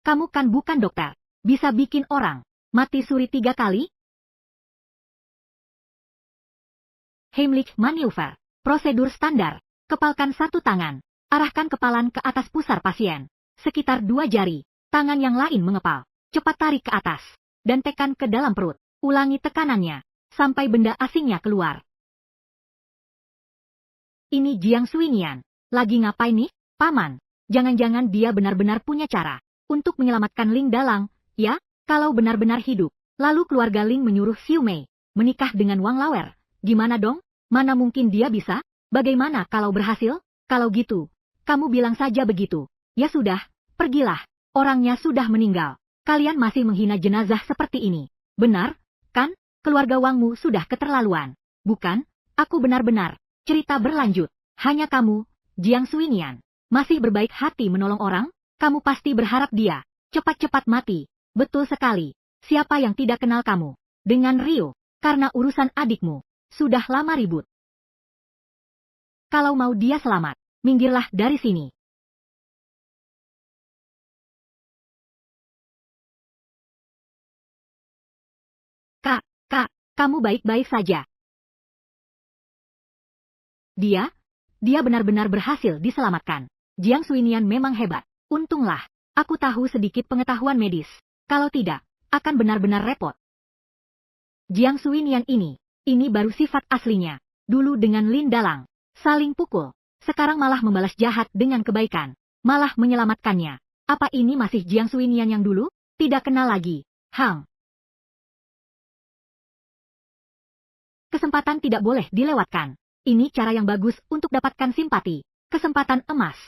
Kamu kan bukan dokter. Bisa bikin orang mati suri 3 kali? Heimlich maneuver. Prosedur standar. Kepalkan satu tangan. Arahkan kepalan ke atas pusar pasien. Sekitar 2 jari. Tangan yang lain mengepal. Cepat tarik ke atas. Dan tekan ke dalam perut. Ulangi tekanannya. Sampai benda asingnya keluar. Ini Jiang Suinian. Lagi ngapain nih, Paman? Jangan-jangan dia benar-benar punya cara untuk menyelamatkan Ling Dalang, ya? Kalau benar-benar hidup. Lalu keluarga Ling menyuruh Xiu Mei menikah dengan Wang Lauer. Gimana dong? Mana mungkin dia bisa? Bagaimana kalau berhasil? Kalau gitu, kamu bilang saja begitu. Ya sudah, pergilah. Orangnya sudah meninggal. Kalian masih menghina jenazah seperti ini. Benar, kan? Keluarga Wangmu sudah keterlaluan. Bukan? Aku benar-benar. Cerita berlanjut. Hanya kamu, Jiang Suinian, masih berbaik hati menolong orang? Kamu pasti berharap dia cepat-cepat mati. Betul sekali. Siapa yang tidak kenal kamu? Dengan Rio. Karena urusan adikmu. Sudah lama ribut. Kalau mau dia selamat, minggirlah dari sini. Kak, kamu baik-baik saja. Dia benar-benar berhasil diselamatkan. Jiang Suinian memang hebat. Untunglah, aku tahu sedikit pengetahuan medis. Kalau tidak, akan benar-benar repot. Jiang Suinian ini baru sifat aslinya. Dulu dengan Lin Dalang, saling pukul. Sekarang malah membalas jahat dengan kebaikan. Malah menyelamatkannya. Apa ini masih Jiang Suinian yang dulu? Tidak kenal lagi. Kesempatan tidak boleh dilewatkan. Ini cara yang bagus untuk dapatkan simpati. Kesempatan emas.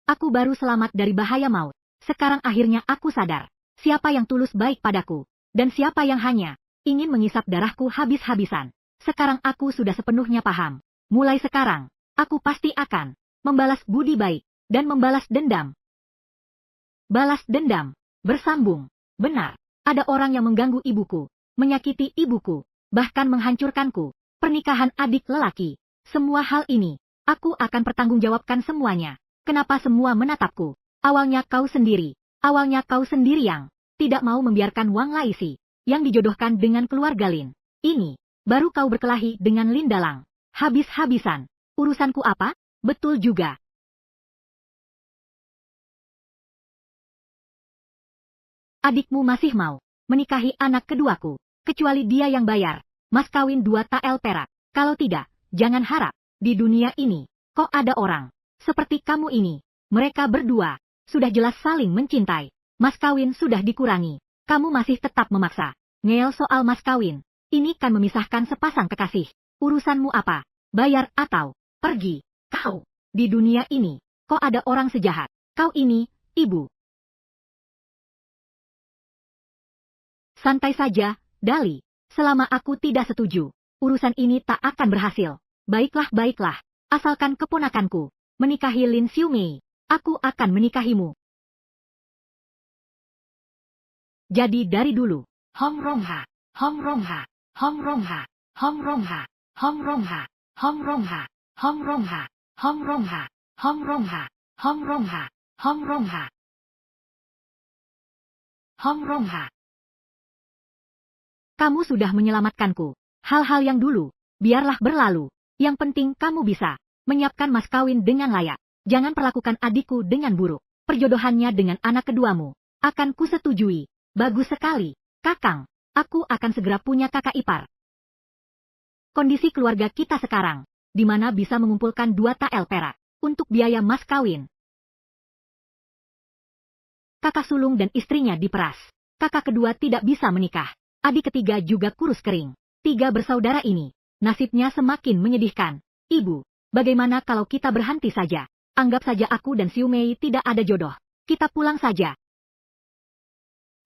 Aku baru selamat dari bahaya maut. Sekarang akhirnya aku sadar. Siapa yang tulus baik padaku. Dan siapa yang hanya ingin mengisap darahku habis-habisan. Sekarang aku sudah sepenuhnya paham. Mulai sekarang, aku pasti akan membalas budi baik dan membalas dendam. Balas dendam. Bersambung. Benar, ada orang yang mengganggu ibuku, menyakiti ibuku, bahkan menghancurkanku. Pernikahan adik lelaki. Semua hal ini, aku akan pertanggungjawabkan semuanya. Kenapa semua menatapku? Awalnya kau sendiri yang tidak mau membiarkan Wang Laisi yang dijodohkan dengan keluarga Lin. Ini, baru kau berkelahi dengan Lin Dalang. Habis-habisan. Urusanku apa? Betul juga. Adikmu masih mau menikahi anak keduaku, kecuali dia yang bayar mas kawin 2 tael perak. Kalau tidak, jangan harap. Di dunia ini, kok ada orang seperti kamu ini. Mereka berdua sudah jelas saling mencintai. Mas kawin sudah dikurangi. Kamu masih tetap memaksa. Ngeyel soal mas kawin. Ini kan memisahkan sepasang kekasih. Urusanmu apa? Bayar atau pergi? Kau, di dunia ini, kok ada orang sejahat kau ini, ibu? Santai saja, Dali. Selama aku tidak setuju, urusan ini tak akan berhasil. Baiklah. Asalkan keponakanku menikahi Lin Xiumei, aku akan menikahimu. Jadi dari dulu, Hong Rongha, Hong Rongha, Hong Rongha, Hong Rongha, Hong Rongha, Hong Rongha, Hong Rongha, Hong Rongha, Hong Rongha, Hong Rongha, Hong Rongha, Hong Rongha. Kamu sudah menyelamatkanku. Hal-hal yang dulu, biarlah berlalu. Yang penting kamu bisa menyiapkan mas kawin dengan layak. Jangan perlakukan adikku dengan buruk. Perjodohannya dengan anak keduamu akan kusetujui. Bagus sekali, Kakang. Aku akan segera punya kakak ipar. Kondisi keluarga kita sekarang, di mana bisa mengumpulkan 2 tael perak untuk biaya mas kawin. Kakak sulung dan istrinya diperas. Kakak kedua tidak bisa menikah. Adik ketiga juga kurus kering. 3 bersaudara ini, nasibnya semakin menyedihkan. Ibu, bagaimana kalau kita berhenti saja? Anggap saja aku dan Xiu Mei tidak ada jodoh. Kita pulang saja.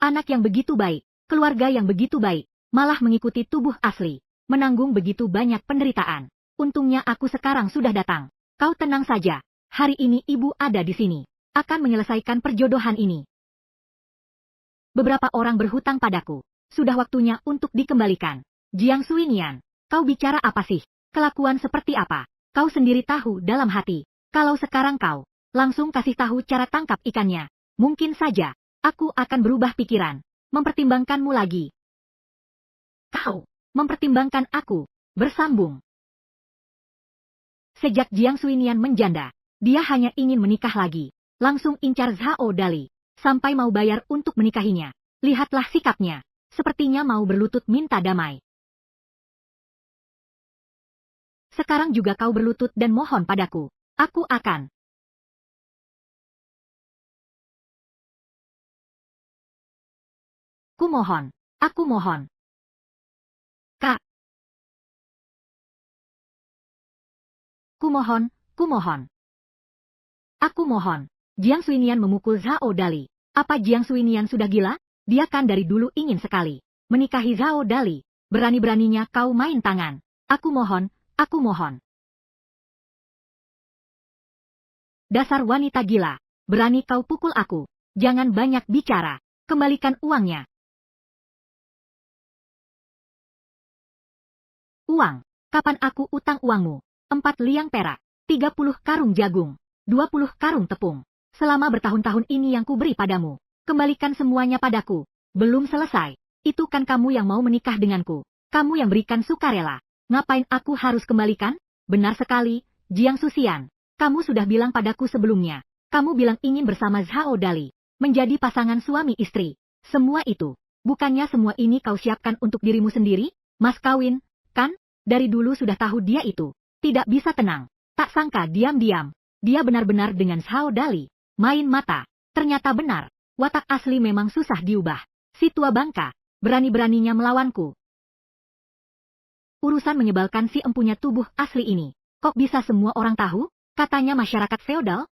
Anak yang begitu baik, keluarga yang begitu baik, malah mengikuti tubuh asli, menanggung begitu banyak penderitaan. Untungnya aku sekarang sudah datang. Kau tenang saja, hari ini ibu ada di sini, akan menyelesaikan perjodohan ini. Beberapa orang berhutang padaku, sudah waktunya untuk dikembalikan. Jiang Suinian, kau bicara apa sih? Kelakuan seperti apa? Kau sendiri tahu dalam hati. Kalau sekarang kau Langsung kasih tahu cara tangkap ikannya. Mungkin saja, aku akan berubah pikiran. Mempertimbangkanmu lagi. Kau, mempertimbangkan aku. Bersambung. Sejak Jiang Suinian menjanda, dia hanya ingin menikah lagi. Langsung incar Zhao Dali. Sampai mau bayar untuk menikahinya. Lihatlah sikapnya. Sepertinya mau berlutut minta damai. Sekarang juga kau berlutut dan mohon padaku. Aku akan. Kumohon. Aku mohon. Kak. Kumohon, kumohon. Aku mohon. Jiang Suinian memukul Zhao Dali. Apa Jiang Suinian sudah gila? Dia kan dari dulu ingin sekali menikahi Zhao Dali. Berani-beraninya kau main tangan. Aku mohon, aku mohon. Dasar wanita gila. Berani kau pukul aku. Jangan banyak bicara. Kembalikan uangnya. Uang. Kapan aku utang uangmu? 4 liang perak, 30 karung jagung, 20 karung tepung. Selama bertahun-tahun ini yang kuberi padamu. Kembalikan semuanya padaku. Belum selesai. Itu kan kamu yang mau menikah denganku. Kamu yang berikan sukarela. Ngapain aku harus kembalikan? Benar sekali, Jiang Susian. Kamu sudah bilang padaku sebelumnya. Kamu bilang ingin bersama Zhao Dali. Menjadi pasangan suami istri. Semua itu. Bukannya semua ini kau siapkan untuk dirimu sendiri? Mas kawin, kan? Dari dulu sudah tahu dia itu. Tidak bisa tenang. Tak sangka diam-diam. Dia benar-benar dengan Zhao Dali. Main mata. Ternyata benar. Watak asli memang susah diubah. Si tua bangka. Berani-beraninya melawanku. Urusan menyebalkan si empunya tubuh asli ini. Kok bisa semua orang tahu? Katanya masyarakat feodal.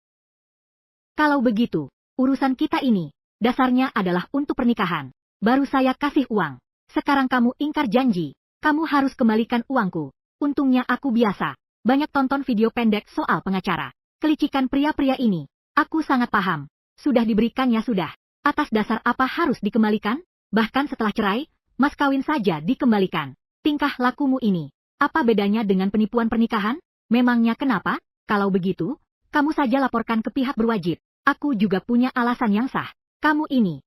Kalau begitu, urusan kita ini, dasarnya adalah untuk pernikahan. Baru saya kasih uang. Sekarang kamu ingkar janji. Kamu harus kembalikan uangku. Untungnya aku biasa. Banyak tonton video pendek soal pengacara. Kelicikan pria-pria ini. Aku sangat paham. Sudah diberikannya sudah. Atas dasar apa harus dikembalikan? Bahkan setelah cerai, mas kawin saja dikembalikan. Tingkah lakumu ini. Apa bedanya dengan penipuan pernikahan? Memangnya kenapa? Kalau begitu, kamu saja laporkan ke pihak berwajib. Aku juga punya alasan yang sah. Kamu ini.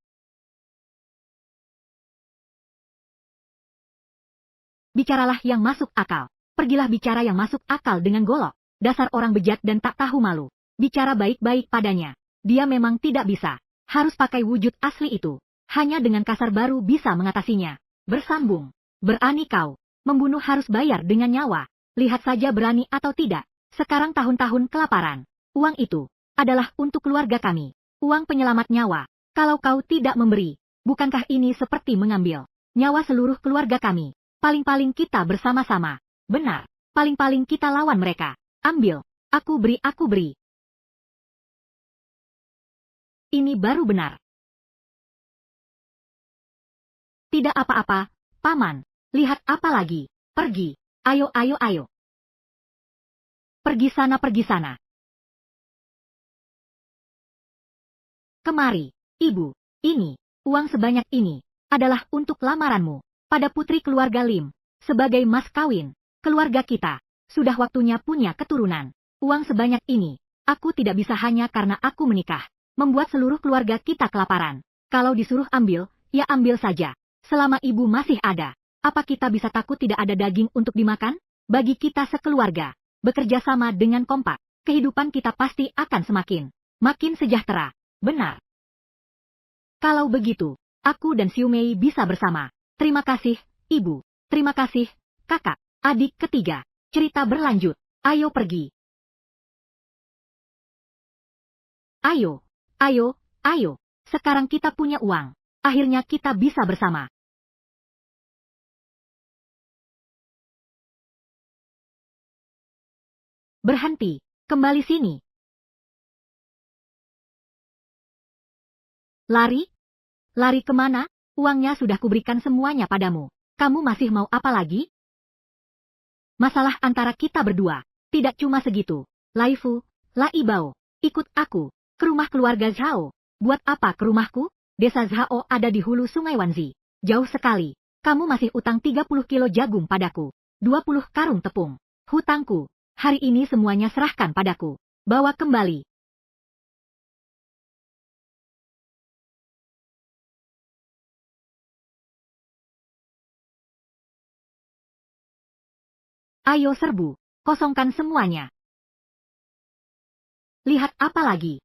Bicaralah yang masuk akal. Pergilah bicara yang masuk akal dengan golok. Dasar orang bejat dan tak tahu malu. Bicara baik-baik padanya. Dia memang tidak bisa. Harus pakai wujud asli itu. Hanya dengan kasar baru bisa mengatasinya. Bersambung. Berani kau. Membunuh harus bayar dengan nyawa. Lihat saja berani atau tidak. Sekarang tahun-tahun kelaparan. Uang itu adalah untuk keluarga kami. Uang penyelamat nyawa. Kalau kau tidak memberi, bukankah ini seperti mengambil nyawa seluruh keluarga kami? Paling-paling kita bersama-sama. Benar. Paling-paling kita lawan mereka. Ambil. Aku beri, aku beri. Ini baru benar. Tidak apa-apa, Paman. Lihat apa lagi. Pergi. Ayo, ayo, ayo. Pergi sana, pergi sana. Kemari, Ibu. Ini, uang sebanyak ini, adalah untuk lamaranmu. Pada putri keluarga Lim. Sebagai mas kawin. Keluarga kita, sudah waktunya punya keturunan. Uang sebanyak ini, aku tidak bisa hanya karena aku menikah. Membuat seluruh keluarga kita kelaparan. Kalau disuruh ambil, ya ambil saja. Selama ibu masih ada, apa kita bisa takut tidak ada daging untuk dimakan? Bagi kita sekeluarga, bekerja sama dengan kompak, kehidupan kita pasti akan semakin makin sejahtera. Benar. Kalau begitu, aku dan Xiu Mei bisa bersama. Terima kasih, Ibu. Terima kasih, Kakak. Adik ketiga. Cerita berlanjut. Ayo pergi. Ayo, ayo, ayo. Sekarang kita punya uang. Akhirnya kita bisa bersama. Berhenti. Kembali sini. Lari? Lari kemana? Uangnya sudah kuberikan semuanya padamu. Kamu masih mau apa lagi? Masalah antara kita berdua. Tidak cuma segitu. Laifu, Laibao, ikut aku ke rumah keluarga Zhao. Buat apa ke rumahku? Desa Zhao ada di hulu sungai Wanzi. Jauh sekali. Kamu masih utang 30 kilo jagung padaku. 20 karung tepung. Hutangku. Hari ini semuanya serahkan padaku. Bawa kembali. Ayo serbu, kosongkan semuanya. Lihat apa lagi?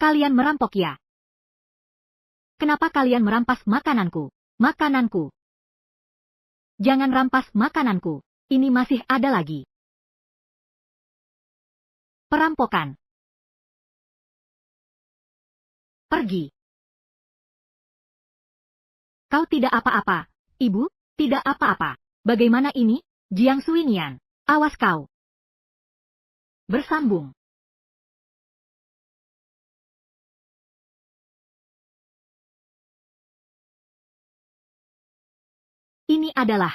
Kalian merampok ya? Kenapa kalian merampas makananku? Makananku. Jangan rampas makananku. Ini masih ada lagi. Perampokan. Pergi. Kau tidak apa-apa, Ibu, tidak apa-apa. Bagaimana ini, Jiang Suinian? Awas kau. Bersambung. Ini adalah.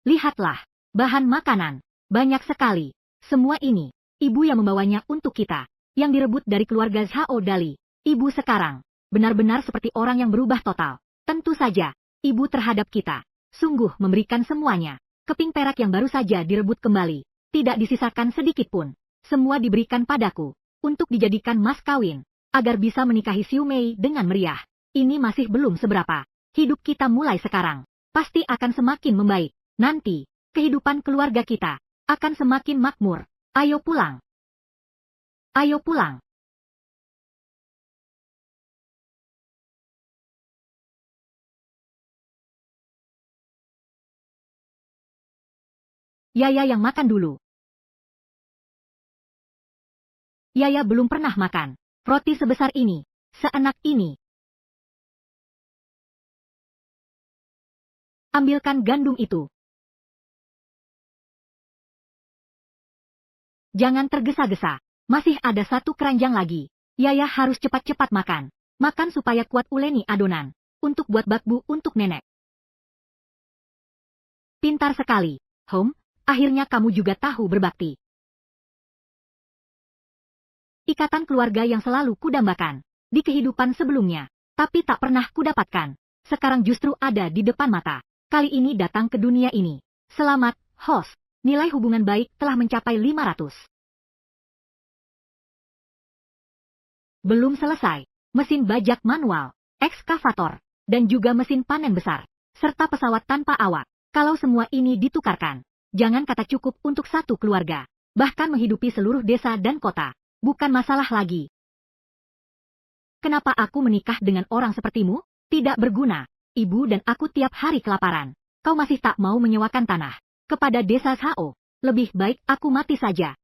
Lihatlah, bahan makanan. Banyak sekali. Semua ini, ibu yang membawanya untuk kita. Yang direbut dari keluarga Zhao Dali. Ibu sekarang, benar-benar seperti orang yang berubah total. Tentu saja, ibu terhadap kita. Sungguh memberikan semuanya. Keping perak yang baru saja direbut kembali. Tidak disisakan sedikit pun. Semua diberikan padaku. Untuk dijadikan mas kawin. Agar bisa menikahi Xiu Mei dengan meriah. Ini masih belum seberapa. Hidup kita mulai sekarang. Pasti akan semakin membaik. Nanti, kehidupan keluarga kita akan semakin makmur. Ayo pulang. Ayo pulang. Yaya yang makan dulu. Yaya belum pernah makan. Roti sebesar ini. Seenak ini. Ambilkan gandum itu. Jangan tergesa-gesa. Masih ada satu keranjang lagi. Yaya harus cepat-cepat makan. Makan supaya kuat uleni adonan. Untuk buat bakbu untuk nenek. Pintar sekali. Home, akhirnya kamu juga tahu berbakti. Ikatan keluarga yang selalu kudambakan. Di kehidupan sebelumnya. Tapi tak pernah kudapatkan. Sekarang justru ada di depan mata. Kali ini datang ke dunia ini. Selamat, host. Nilai hubungan baik telah mencapai 500. Belum selesai. Mesin bajak manual, ekskavator, dan juga mesin panen besar. Serta pesawat tanpa awak. Kalau semua ini ditukarkan. Jangan kata cukup untuk satu keluarga. Bahkan menghidupi seluruh desa dan kota. Bukan masalah lagi. Kenapa aku menikah dengan orang sepertimu? Tidak berguna. Ibu dan aku tiap hari kelaparan. Kau masih tak mau menyewakan tanah kepada desa Zhao. Lebih baik aku mati saja.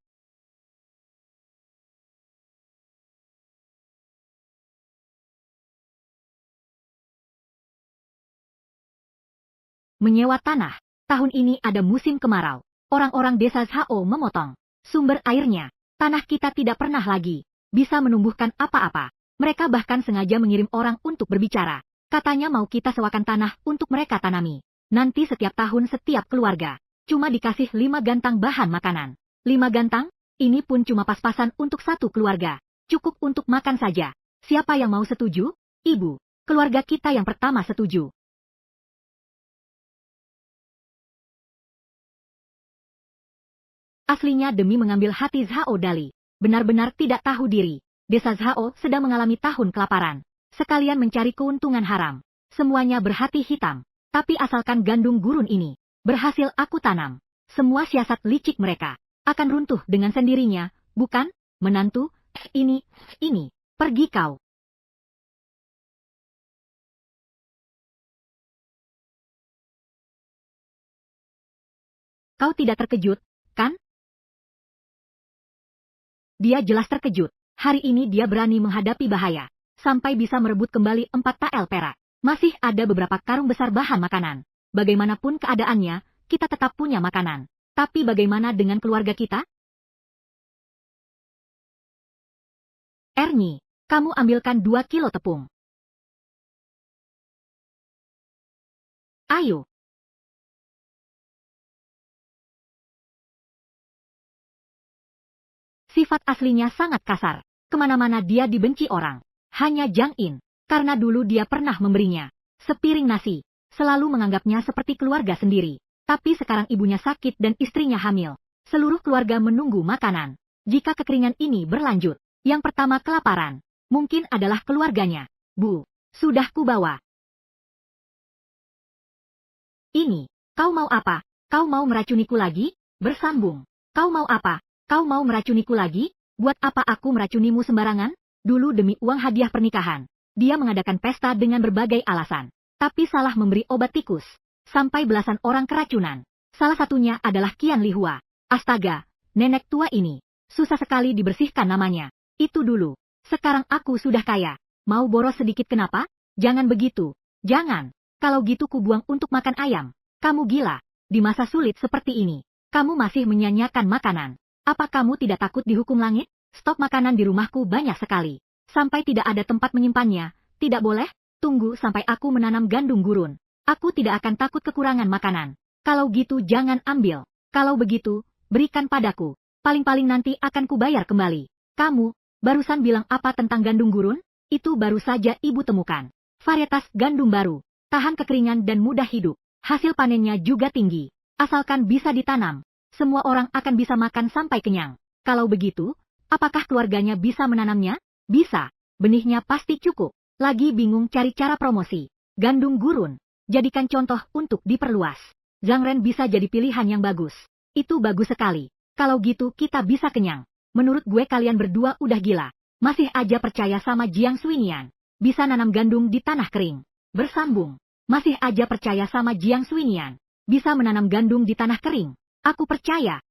Menyewa tanah. Tahun ini ada musim kemarau. Orang-orang desa Zhao memotong sumber airnya. Tanah kita tidak pernah lagi bisa menumbuhkan apa-apa. Mereka bahkan sengaja mengirim orang untuk berbicara. Katanya mau kita sewakan tanah untuk mereka tanami. Nanti setiap tahun setiap keluarga cuma dikasih 5 gantang bahan makanan. 5 gantang? Ini pun cuma pas-pasan untuk satu keluarga. Cukup untuk makan saja. Siapa yang mau setuju? Ibu. Keluarga kita yang pertama setuju. Aslinya demi mengambil hati Zhao Dali. Benar-benar tidak tahu diri. Desa Zhao sedang mengalami tahun kelaparan. Sekalian mencari keuntungan haram. Semuanya berhati hitam. Tapi asalkan gandum gurun ini berhasil aku tanam. Semua siasat licik mereka akan runtuh dengan sendirinya, bukan? Menantu, ini, pergi kau. Kau tidak terkejut, kan? Dia jelas terkejut. Hari ini dia berani menghadapi bahaya. Sampai bisa merebut kembali 4 tael perak. Masih ada beberapa karung besar bahan makanan. Bagaimanapun keadaannya, kita tetap punya makanan. Tapi bagaimana dengan keluarga kita? Ernie, kamu ambilkan 2 kilo tepung. Ayo. Sifat aslinya sangat kasar. Kemana-mana dia dibenci orang. Hanya Jiang In. Karena dulu dia pernah memberinya sepiring nasi, selalu menganggapnya seperti keluarga sendiri. Tapi sekarang ibunya sakit dan istrinya hamil. Seluruh keluarga menunggu makanan. Jika kekeringan ini berlanjut, yang pertama kelaparan, mungkin adalah keluarganya. Bu, sudah kubawa. Ini, kau mau apa? Kau mau meracuniku lagi? Bersambung. Kau mau apa? Kau mau meracuniku lagi? Buat apa aku meracunimu sembarangan? Dulu demi uang hadiah pernikahan, dia mengadakan pesta dengan berbagai alasan. Tapi salah memberi obat tikus. Sampai belasan orang keracunan. Salah satunya adalah Qian Lihua. Astaga, nenek tua ini. Susah sekali dibersihkan namanya. Itu dulu. Sekarang aku sudah kaya. Mau boros sedikit kenapa? Jangan begitu. Jangan. Kalau gitu ku buang untuk makan ayam. Kamu gila. Di masa sulit seperti ini, kamu masih menyanyiakan makanan. Apa kamu tidak takut dihukum langit? Stok makanan di rumahku banyak sekali. Sampai tidak ada tempat menyimpannya. Tidak boleh? Tunggu sampai aku menanam gandum gurun. Aku tidak akan takut kekurangan makanan. Kalau gitu jangan ambil. Kalau begitu, berikan padaku. Paling-paling nanti akan kubayar kembali. Kamu, barusan bilang apa tentang gandum gurun? Itu baru saja ibu temukan. Varietas gandum baru. Tahan kekeringan dan mudah hidup. Hasil panennya juga tinggi. Asalkan bisa ditanam, semua orang akan bisa makan sampai kenyang. Kalau begitu, apakah keluarganya bisa menanamnya? Bisa. Benihnya pasti cukup. Lagi bingung cari cara promosi. Gandum gurun. Jadikan contoh untuk diperluas. Zhang Ren bisa jadi pilihan yang bagus. Itu bagus sekali. Kalau gitu kita bisa kenyang. Menurut gue kalian berdua udah gila. Masih aja percaya sama Jiang Suinian. Bisa nanam gandum di tanah kering. Bersambung. Masih aja percaya sama Jiang Suinian. Bisa menanam gandum di tanah kering. Aku percaya.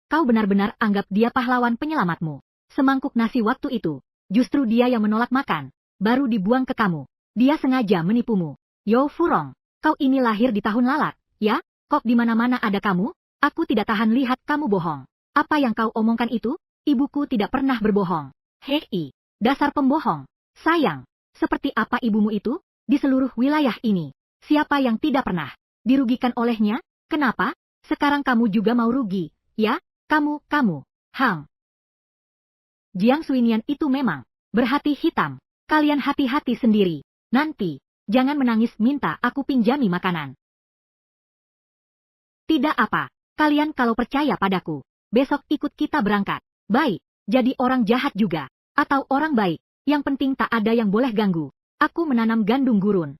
Kau benar-benar anggap dia pahlawan penyelamatmu. Semangkuk nasi waktu itu. Justru dia yang menolak makan. Baru dibuang ke kamu. Dia sengaja menipumu. Yo Furong. Kau ini lahir di tahun lalat, ya? Kok di mana-mana ada kamu? Aku tidak tahan lihat kamu bohong. Apa yang kau omongkan itu? Ibuku tidak pernah berbohong. Hei, dasar pembohong. Sayang. Seperti apa ibumu itu? Di seluruh wilayah ini, siapa yang tidak pernah dirugikan olehnya? Kenapa? Sekarang kamu juga mau rugi, ya? Kamu. Hang. Jiang Suinian itu memang berhati hitam. Kalian hati-hati sendiri. Nanti, jangan menangis minta aku pinjami makanan. Tidak apa. Kalian kalau percaya padaku, besok ikut kita berangkat. Baik, jadi orang jahat juga. Atau orang baik, yang penting tak ada yang boleh ganggu. Aku menanam gandum gurun.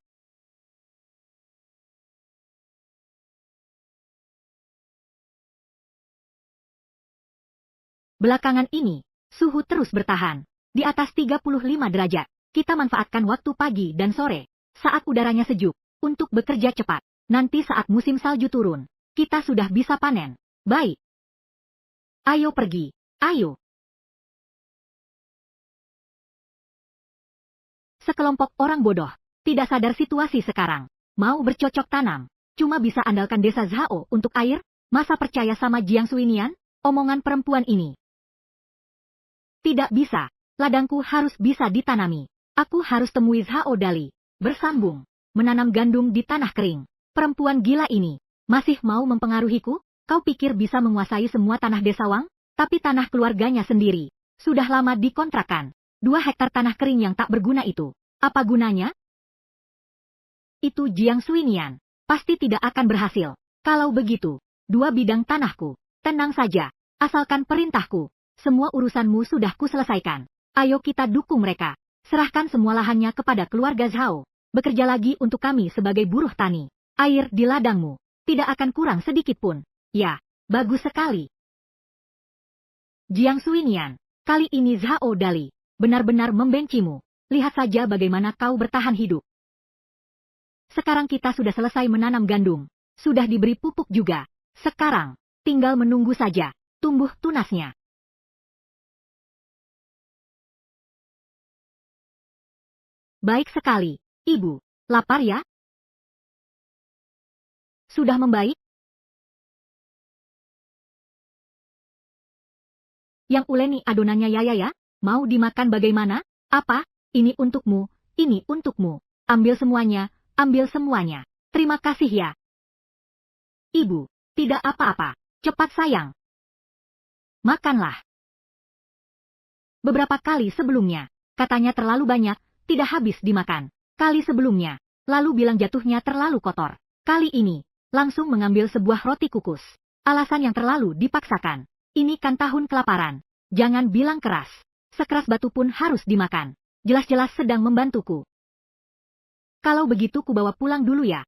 Belakangan ini, suhu terus bertahan. Di atas 35 derajat. Kita manfaatkan waktu pagi dan sore, saat udaranya sejuk, untuk bekerja cepat. Nanti saat musim salju turun, kita sudah bisa panen. Baik. Ayo pergi. Ayo. Sekelompok orang bodoh, tidak sadar situasi sekarang. Mau bercocok tanam, cuma bisa andalkan desa Zhao untuk air? Masa percaya sama Jiang Suinian? Omongan perempuan ini. Tidak bisa. Ladangku harus bisa ditanami. Aku harus temui Zhao Dali. Bersambung. Menanam gandum di tanah kering. Perempuan gila ini. Masih mau mempengaruhiku? Kau pikir bisa menguasai semua tanah desa Wang? Tapi tanah keluarganya sendiri. Sudah lama dikontrakan. 2 hektar tanah kering yang tak berguna itu. Apa gunanya? Itu Jiang Suinian. Pasti tidak akan berhasil. Kalau begitu, 2 bidang tanahku. Tenang saja. Asalkan perintahku. Semua urusanmu sudah kuselesaikan. Ayo kita dukung mereka. Serahkan semua lahannya kepada keluarga Zhao. Bekerja lagi untuk kami sebagai buruh tani. Air di ladangmu tidak akan kurang sedikit pun. Ya, bagus sekali. Jiang Suinian, kali ini Zhao Dali benar-benar membencimu. Lihat saja bagaimana kau bertahan hidup. Sekarang kita sudah selesai menanam gandum. Sudah diberi pupuk juga. Sekarang, tinggal menunggu saja. Tumbuh tunasnya. Baik sekali, Ibu. Lapar ya? Sudah membaik? Yang uleni adonannya ya? Mau dimakan bagaimana? Apa? Ini untukmu, ini untukmu. Ambil semuanya, ambil semuanya. Terima kasih ya. Ibu, tidak apa-apa. Cepat sayang. Makanlah. Beberapa kali sebelumnya, katanya terlalu banyak, tidak habis dimakan. Kali sebelumnya, lalu bilang jatuhnya terlalu kotor. Kali ini, langsung mengambil sebuah roti kukus. Alasan yang terlalu dipaksakan. Ini kan tahun kelaparan. Jangan bilang keras. Sekeras batu pun harus dimakan. Jelas-jelas sedang membantuku. Kalau begitu ku bawa pulang dulu ya.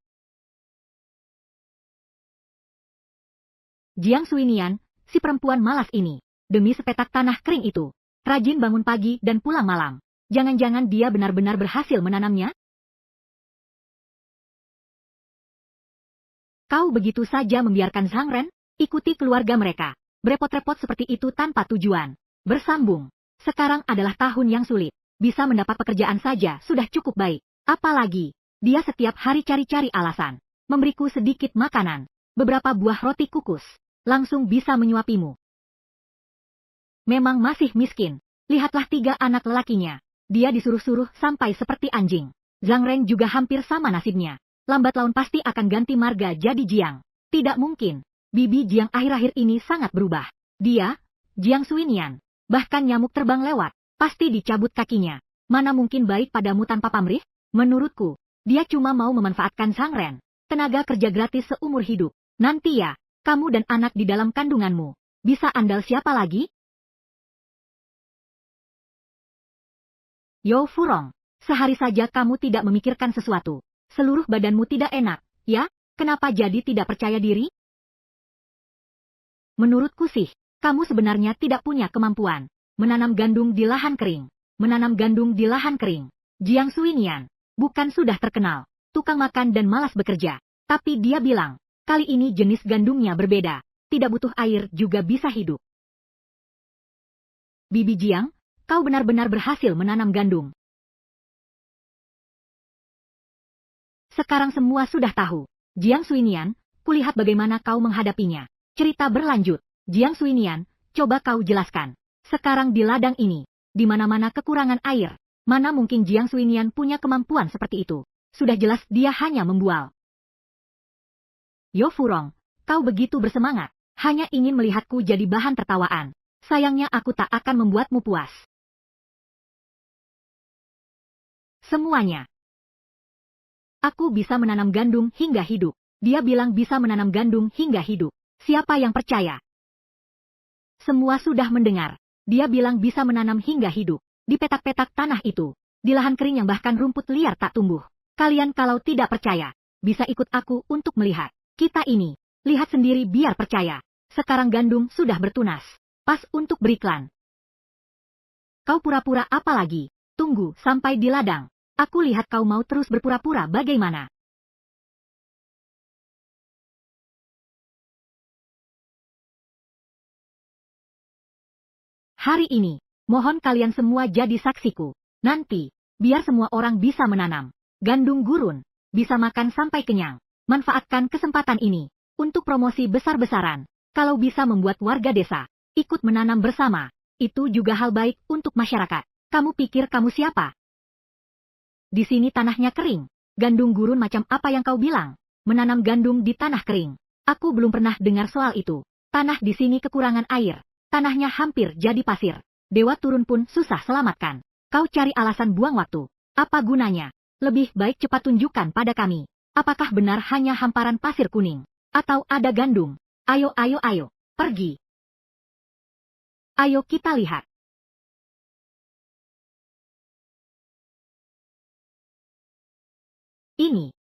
Jiang Suinian, si perempuan malas ini. Demi sepetak tanah kering itu. Rajin bangun pagi dan pulang malam. Jangan-jangan dia benar-benar berhasil menanamnya? Kau begitu saja membiarkan Zhang Ren ikuti keluarga mereka. Berepot-repot seperti itu tanpa tujuan. Bersambung. Sekarang adalah tahun yang sulit. Bisa mendapat pekerjaan saja sudah cukup baik. Apalagi, dia setiap hari cari-cari alasan. Memberiku sedikit makanan. Beberapa buah roti kukus. Langsung bisa menyuapimu. Memang masih miskin. Lihatlah 3 anak lelakinya. Dia disuruh-suruh sampai seperti anjing. Zhang Ren juga hampir sama nasibnya. Lambat laun pasti akan ganti marga jadi Jiang. Tidak mungkin. Bibi Jiang akhir-akhir ini sangat berubah. Dia, Jiang Suinian. Bahkan nyamuk terbang lewat. Pasti dicabut kakinya. Mana mungkin baik padamu tanpa pamrih? Menurutku, dia cuma mau memanfaatkan Zhang Ren. Tenaga kerja gratis seumur hidup. Nanti ya, kamu dan anak di dalam kandunganmu. Bisa andal siapa lagi? Yo Furong, sehari saja kamu tidak memikirkan sesuatu. Seluruh badanmu tidak enak, ya? Kenapa jadi tidak percaya diri? Menurutku sih, kamu sebenarnya tidak punya kemampuan. Menanam gandum di lahan kering. Menanam gandum di lahan kering. Jiang Suinian, bukan sudah terkenal. Tukang makan dan malas bekerja. Tapi dia bilang, kali ini jenis gandumnya berbeda. Tidak butuh air juga bisa hidup. Bibi Jiang, kau benar-benar berhasil menanam gandum. Sekarang semua sudah tahu. Jiang Suinian, kulihat bagaimana kau menghadapinya. Cerita berlanjut. Jiang Suinian, coba kau jelaskan. Sekarang di ladang ini, di mana-mana kekurangan air. Mana mungkin Jiang Suinian punya kemampuan seperti itu. Sudah jelas dia hanya membual. Yo Furong, kau begitu bersemangat. Hanya ingin melihatku jadi bahan tertawaan. Sayangnya aku tak akan membuatmu puas. Semuanya. Aku bisa menanam gandum hingga hidup. Dia bilang bisa menanam gandum hingga hidup. Siapa yang percaya? Semua sudah mendengar. Dia bilang bisa menanam hingga hidup. Di petak-petak tanah itu. Di lahan kering yang bahkan rumput liar tak tumbuh. Kalian kalau tidak percaya, bisa ikut aku untuk melihat. Kita ini, lihat sendiri biar percaya. Sekarang gandum sudah bertunas. Pas untuk beriklan. Kau pura-pura apa lagi? Tunggu sampai di ladang. Aku lihat kau mau terus berpura-pura bagaimana. Hari ini, mohon kalian semua jadi saksiku. Nanti, biar semua orang bisa menanam. Gandum gurun. Bisa makan sampai kenyang. Manfaatkan kesempatan ini. Untuk promosi besar-besaran. Kalau bisa membuat warga desa ikut menanam bersama. Itu juga hal baik untuk masyarakat. Kamu pikir kamu siapa? Di sini tanahnya kering. Gandum gurun macam apa yang kau bilang? Menanam gandum di tanah kering. Aku belum pernah dengar soal itu. Tanah di sini kekurangan air. Tanahnya hampir jadi pasir. Dewa turun pun susah selamatkan. Kau cari alasan buang waktu. Apa gunanya? Lebih baik cepat tunjukkan pada kami. Apakah benar hanya hamparan pasir kuning? Atau ada gandum? Ayo, ayo, ayo. Pergi. Ayo kita lihat. Ini.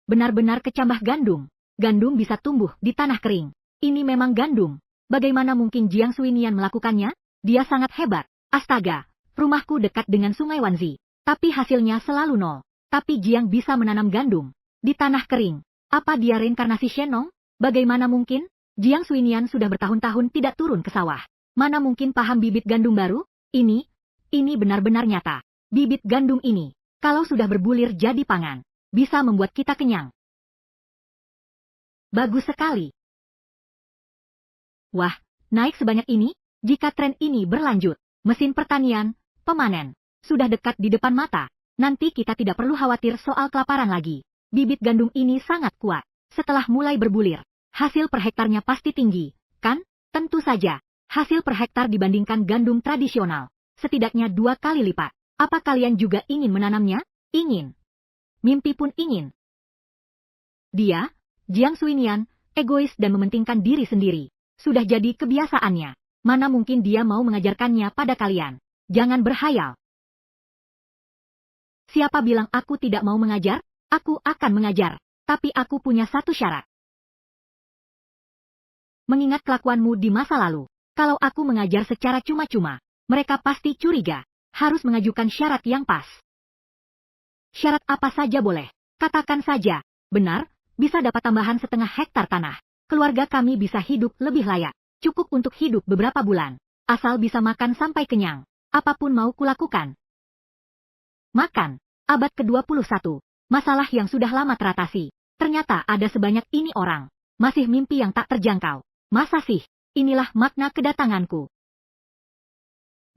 Benar-benar kecambah gandum. Gandum bisa tumbuh di tanah kering. Ini memang gandum. Bagaimana mungkin Jiang Suinian melakukannya? Dia sangat hebat. Astaga, rumahku dekat dengan sungai Wanzi. Tapi hasilnya selalu nol. Tapi Jiang bisa menanam gandum. Di tanah kering. Apa dia reinkarnasi Shenong? Bagaimana mungkin? Jiang Suinian sudah bertahun-tahun tidak turun ke sawah. Mana mungkin paham bibit gandum baru? Ini benar-benar nyata. Bibit gandum ini, kalau sudah berbulir jadi pangan, bisa membuat kita kenyang. Bagus sekali. Wah, naik sebanyak ini? Jika tren ini berlanjut, mesin pertanian, pemanen, sudah dekat di depan mata. Nanti kita tidak perlu khawatir soal kelaparan lagi. Bibit gandum ini sangat kuat. Setelah mulai berbulir, hasil per hektarnya pasti tinggi, kan? Tentu saja, hasil per hektar dibandingkan gandum tradisional, setidaknya 2 kali lipat. Apa kalian juga ingin menanamnya? Ingin. Mimpi pun ingin. Dia, Jiang Suinian, egois dan mementingkan diri sendiri. Sudah jadi kebiasaannya. Mana mungkin dia mau mengajarkannya pada kalian. Jangan berhayal. Siapa bilang aku tidak mau mengajar? Aku akan mengajar. Tapi aku punya satu syarat. Mengingat kelakuanmu di masa lalu, kalau aku mengajar secara cuma-cuma, mereka pasti curiga. Harus mengajukan syarat yang pas. Syarat apa saja boleh. Katakan saja, benar, bisa dapat tambahan 1/2 hektar tanah. Keluarga kami bisa hidup lebih layak. Cukup untuk hidup beberapa bulan. Asal bisa makan sampai kenyang. Apapun mau kulakukan. Makan. Abad ke-21. Masalah yang sudah lama teratasi. Ternyata ada sebanyak ini orang. Masih mimpi yang tak terjangkau. Masa sih? Inilah makna kedatanganku.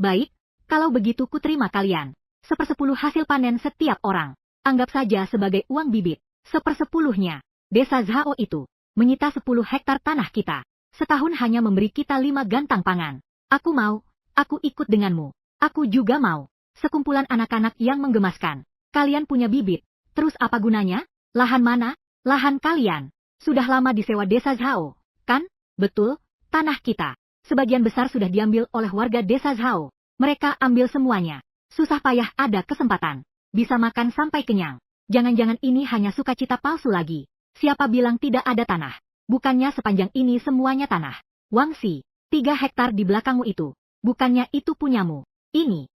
Baik, kalau begitu kuterima kalian. 1/10 hasil panen setiap orang. Anggap saja sebagai uang bibit. 1/10-nya. Desa Zhao itu menyita 10 hektar tanah kita. Setahun hanya memberi kita 5 gantang pangan. Aku mau, aku ikut denganmu. Aku juga mau. Sekumpulan anak-anak yang menggemaskan. Kalian punya bibit. Terus apa gunanya? Lahan mana? Lahan kalian. Sudah lama disewa desa Zhao, kan? Betul, tanah kita. Sebagian besar sudah diambil oleh warga desa Zhao. Mereka ambil semuanya. Susah payah ada kesempatan. Bisa makan sampai kenyang. Jangan-jangan ini hanya sukacita palsu lagi. Siapa bilang tidak ada tanah? Bukannya sepanjang ini semuanya tanah. Wangsi, 3 hektar di belakangmu itu. Bukannya itu punyamu. Ini.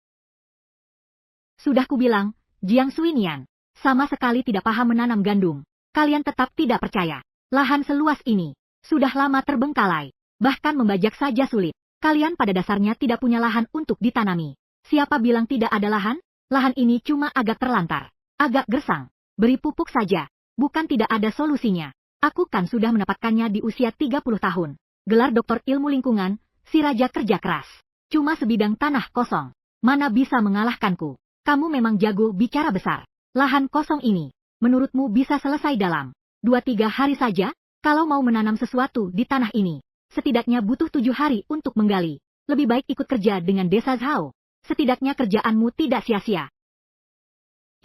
Sudah kubilang, Jiang Suinian. Sama sekali tidak paham menanam gandum. Kalian tetap tidak percaya. Lahan seluas ini. Sudah lama terbengkalai. Bahkan membajak saja sulit. Kalian pada dasarnya tidak punya lahan untuk ditanami. Siapa bilang tidak ada lahan? Lahan ini cuma agak terlantar. Agak gersang. Beri pupuk saja. Bukan tidak ada solusinya. Aku kan sudah mendapatkannya di usia 30 tahun. Gelar doktor ilmu lingkungan, si raja kerja keras. Cuma sebidang tanah kosong. Mana bisa mengalahkanku? Kamu memang jago bicara besar. Lahan kosong ini, menurutmu bisa selesai dalam 2-3 hari saja? Kalau mau menanam sesuatu di tanah ini, setidaknya butuh 7 hari untuk menggali. Lebih baik ikut kerja dengan desa Zhao. Setidaknya kerjaanmu tidak sia-sia.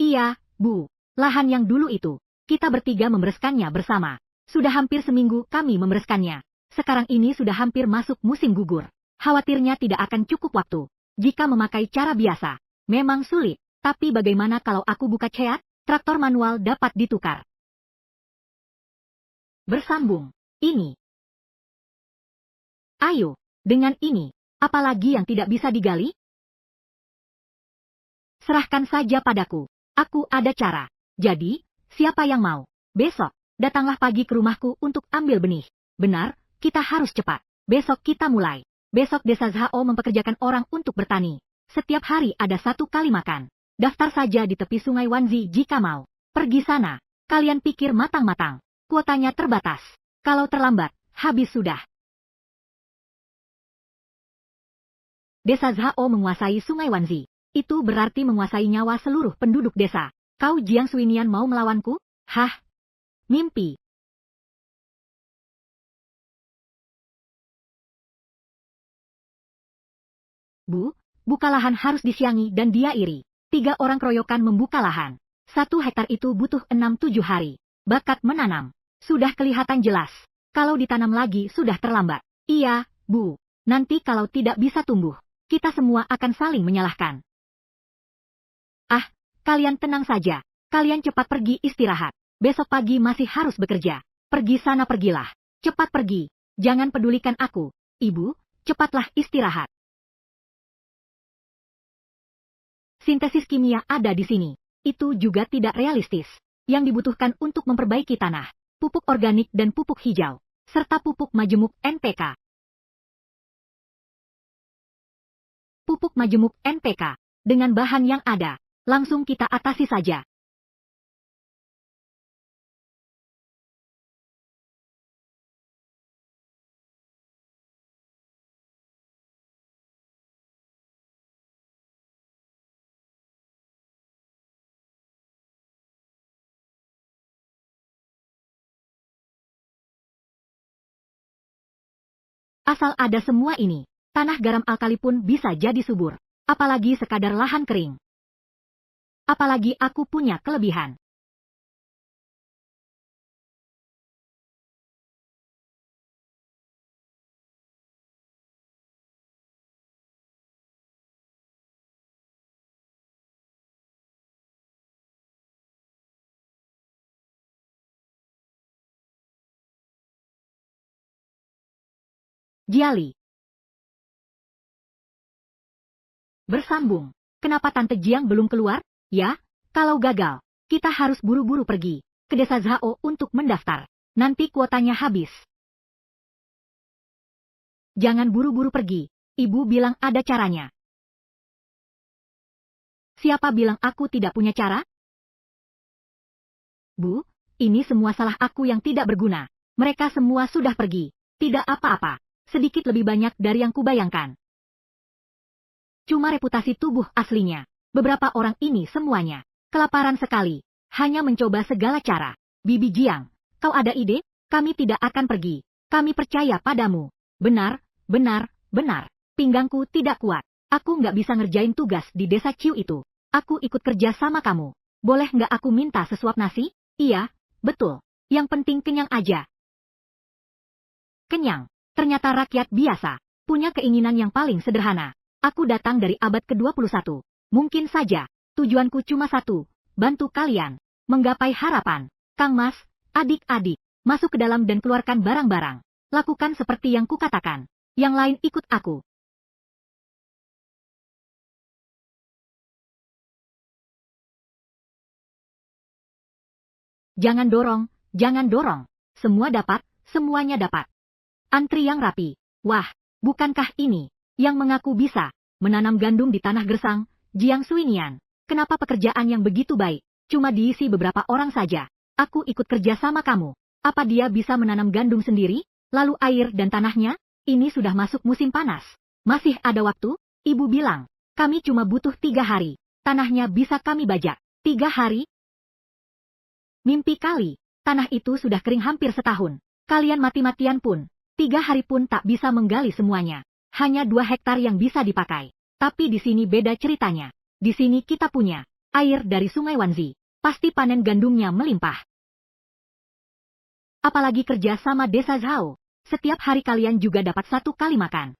Iya, Bu. Lahan yang dulu itu, kita bertiga membereskannya bersama. Sudah hampir seminggu kami membereskannya. Sekarang ini sudah hampir masuk musim gugur. Khawatirnya tidak akan cukup waktu. Jika memakai cara biasa, memang sulit. Tapi bagaimana kalau aku buka ceat? Traktor manual dapat ditukar. Bersambung. Ini. Ayo, dengan ini, apalagi yang tidak bisa digali? Serahkan saja padaku. Aku ada cara. Jadi, siapa yang mau? Besok, datanglah pagi ke rumahku untuk ambil benih. Benar, kita harus cepat. Besok kita mulai. Besok desa Zhao mempekerjakan orang untuk bertani. Setiap hari ada 1 kali makan. Daftar saja di tepi sungai Wanzi jika mau. Pergi sana. Kalian pikir matang-matang. Kuotanya terbatas. Kalau terlambat, habis sudah. Desa Zhao menguasai sungai Wanzi. Itu berarti menguasai nyawa seluruh penduduk desa. Kau Jiang Suinian mau melawanku? Hah? Mimpi. Bu, buka lahan harus disiangi dan dia iri. 3 orang keroyokan membuka lahan. 1 hektar itu butuh 6-7 hari. Bakat menanam. Sudah kelihatan jelas. Kalau ditanam lagi sudah terlambat. Iya, Bu. Nanti kalau tidak bisa tumbuh, kita semua akan saling menyalahkan. Ah, kalian tenang saja. Kalian cepat pergi istirahat. Besok pagi masih harus bekerja. Pergi sana pergilah. Cepat pergi. Jangan pedulikan aku. Ibu, cepatlah istirahat. Sintesis kimia ada di sini. Itu juga tidak realistis. Yang dibutuhkan untuk memperbaiki tanah, pupuk organik dan pupuk hijau, serta pupuk majemuk NPK. Pupuk majemuk NPK, dengan bahan yang ada, langsung kita atasi saja. Asal ada semua ini, tanah garam alkali pun bisa jadi subur. Apalagi sekadar lahan kering. Apalagi aku punya kelebihan. Jiali. Bersambung. Kenapa Tante Jiang belum keluar? Ya, kalau gagal, kita harus buru-buru pergi ke desa Zhao untuk mendaftar. Nanti kuotanya habis. Jangan buru-buru pergi. Ibu bilang ada caranya. Siapa bilang aku tidak punya cara? Bu, ini semua salah aku yang tidak berguna. Mereka semua sudah pergi. Tidak apa-apa. Sedikit lebih banyak dari yang kubayangkan. Cuma reputasi tubuh aslinya. Beberapa orang ini semuanya kelaparan sekali. Hanya mencoba segala cara. Bibi Jiang, kau ada ide? Kami tidak akan pergi. Kami percaya padamu. Benar, benar, benar. Pinggangku tidak kuat. Aku nggak bisa ngerjain tugas di desa Ciu itu. Aku ikut kerja sama kamu. Boleh nggak aku minta sesuap nasi? Iya, betul. Yang penting kenyang aja. Kenyang. Ternyata rakyat biasa. Punya keinginan yang paling sederhana. Aku datang dari abad ke-21. Mungkin saja. Tujuanku cuma satu. Bantu kalian. Menggapai harapan. Kang Mas, adik-adik. Masuk ke dalam dan keluarkan barang-barang. Lakukan seperti yang kukatakan. Yang lain ikut aku. Jangan dorong, jangan dorong. Semua dapat, semuanya dapat. Antri yang rapi. Wah, bukankah ini yang mengaku bisa menanam gandum di tanah gersang? Jiang Suinian, kenapa pekerjaan yang begitu baik cuma diisi beberapa orang saja? Aku ikut kerja sama kamu. Apa dia bisa menanam gandum sendiri? Lalu air dan tanahnya? Ini sudah masuk musim panas. Masih ada waktu? Ibu bilang, kami cuma butuh 3 hari. Tanahnya bisa kami bajak. 3 hari? Mimpi kali, tanah itu sudah kering hampir setahun. Kalian mati-matian pun, 3 hari pun tak bisa menggali semuanya. Hanya 2 hektar yang bisa dipakai. Tapi di sini beda ceritanya. Di sini kita punya air dari Sungai Wanzi. Pasti panen gandumnya melimpah. Apalagi kerja sama desa Zhao. Setiap hari kalian juga dapat 1 kali makan.